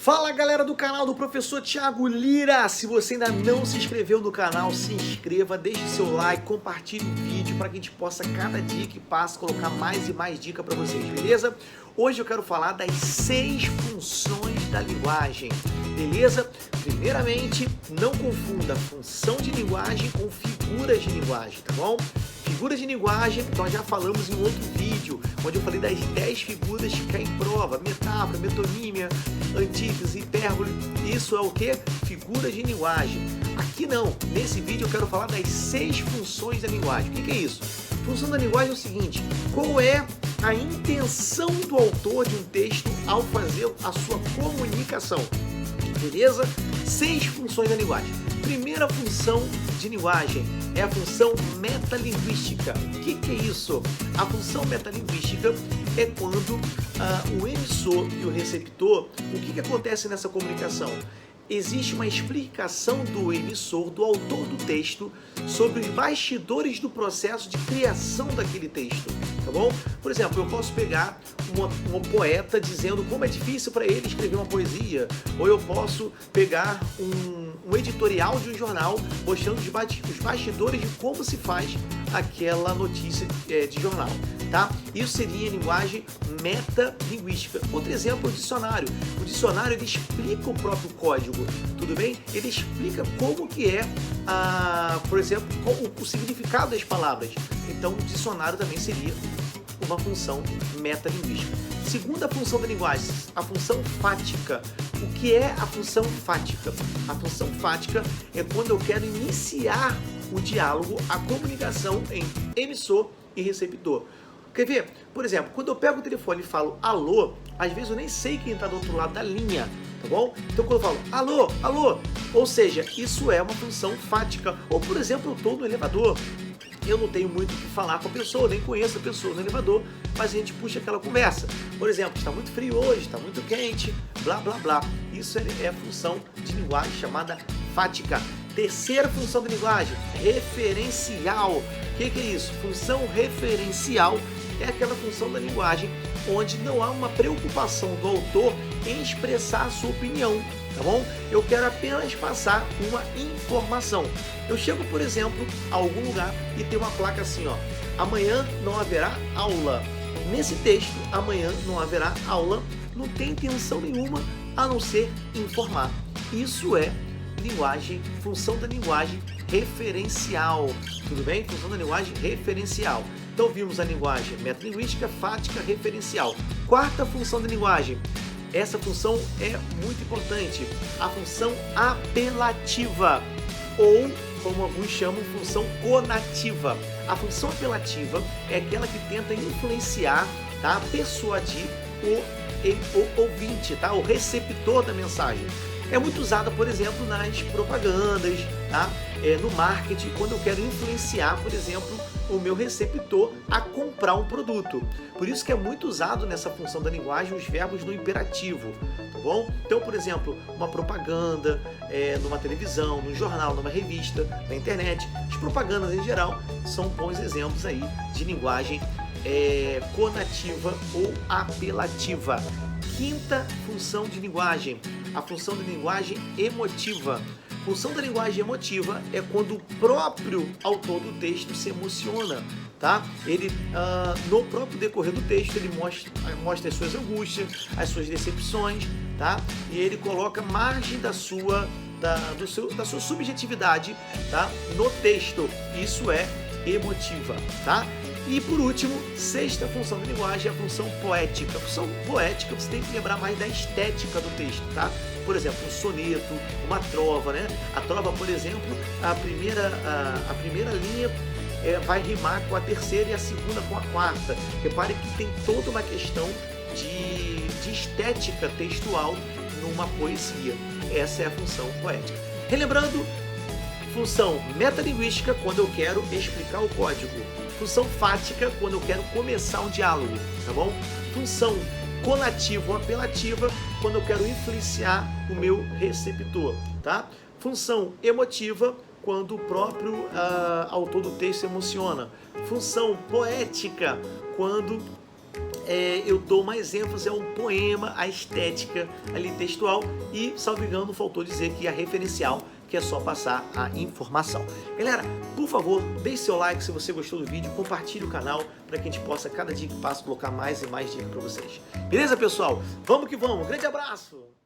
Fala galera do canal do Professor Thiago Lira! Se você ainda não se inscreveu no canal, se inscreva, deixe seu like, compartilhe o vídeo para que a gente possa, cada dia que passa, colocar mais e mais dicas para vocês, beleza? Hoje eu quero falar das 6 funções da linguagem, beleza? Primeiramente, não confunda função de linguagem com figuras de linguagem, tá bom? Figuras de linguagem, nós já falamos em um outro vídeo, onde eu falei das 10 figuras que caem em prova: metáfora, metonímia, antítese, hipérbole. Isso é o que? Figuras de linguagem. Aqui não, nesse vídeo eu quero falar das 6 funções da linguagem. O que é isso? Função da linguagem é o seguinte: qual é a intenção do autor de um texto ao fazer a sua comunicação? Beleza? 6 funções da linguagem. Primeira função de linguagem é a função metalinguística. O que é isso? A função metalinguística é quando o emissor e o receptor, o que acontece nessa comunicação? Existe uma explicação do emissor, do autor do texto, sobre os bastidores do processo de criação daquele texto, tá bom? Por exemplo, eu posso pegar um poeta dizendo como é difícil para ele escrever uma poesia, ou eu posso pegar um editorial de um jornal mostrando os bastidores de como se faz aquela notícia de jornal, tá? Isso seria linguagem metalinguística. Outro exemplo é o dicionário. O dicionário, ele explica o próprio código, tudo bem? Ele explica como que é, por exemplo, o significado das palavras. Então, o dicionário também seria uma função metalinguística. Segunda função da linguagem, a função fática. O que é a função fática? A função fática é quando eu quero iniciar o diálogo, a comunicação entre emissor e receptor. Quer ver? Por exemplo, quando eu pego o telefone e falo alô, às vezes eu nem sei quem está do outro lado da linha, tá bom? Então quando eu falo alô, alô, ou seja, isso é uma função fática. Ou por exemplo, eu estou no elevador, eu não tenho muito o que falar com a pessoa, nem conheço a pessoa no elevador, mas a gente puxa aquela conversa. Por exemplo, está muito frio hoje, está muito quente, blá blá blá. Isso é a função de linguagem chamada fática. Terceira função de linguagem, referencial. O que é isso? Função referencial é aquela função da linguagem onde não há uma preocupação do autor em expressar a sua opinião, tá bom? Eu quero apenas passar uma informação. Eu chego, por exemplo, a algum lugar e tem uma placa assim, ó: amanhã não haverá aula. Nesse texto, amanhã não haverá aula, não tem intenção nenhuma a não ser informar. Isso é linguagem, função da linguagem referencial, tudo bem? Função da linguagem referencial. Então vimos a linguagem metalinguística, fática, referencial. Quarta função da linguagem, essa função é muito importante, a função apelativa, ou como alguns chamam, função conativa. A função apelativa é aquela que tenta influenciar, tá? Persuadir o ouvinte, tá? O receptor da mensagem. É muito usada, por exemplo, nas propagandas, tá? No marketing, quando eu quero influenciar, por exemplo, o meu receptor a comprar um produto. Por isso que é muito usado nessa função da linguagem os verbos no imperativo, tá bom? Então, por exemplo, uma propaganda, numa televisão, num jornal, numa revista, na internet, as propagandas em geral são bons exemplos aí de linguagem conativa ou apelativa. Quinta função de linguagem, a função de linguagem emotiva. Função da linguagem emotiva é quando o próprio autor do texto se emociona, tá? Ele, no próprio decorrer do texto, ele mostra as suas angústias, as suas decepções, tá? E ele coloca margem da sua subjetividade, tá? No texto. Isso é emotiva, tá? E por último, sexta função da linguagem é a função poética. A função poética, você tem que lembrar mais da estética do texto, tá? Por exemplo, um soneto, uma trova, né? A trova, por exemplo, a primeira linha vai rimar com a terceira e a segunda com a quarta. Repare que tem toda uma questão de estética textual numa poesia. Essa é a função poética. Relembrando, função metalinguística, quando eu quero explicar o código. Função fática, quando eu quero começar um diálogo, tá bom? Função conativa ou apelativa, quando eu quero influenciar o meu receptor, tá? Função emotiva, quando o próprio autor do texto se emociona. Função poética, quando eu dou mais ênfase ao poema, à estética ali textual e, salvo engano, não faltou dizer que a referencial, que é só passar a informação. Galera, por favor, deixe seu like se você gostou do vídeo, compartilhe o canal para que a gente possa, cada dia que passa, colocar mais e mais dicas para vocês. Beleza, pessoal? Vamos que vamos! Grande abraço!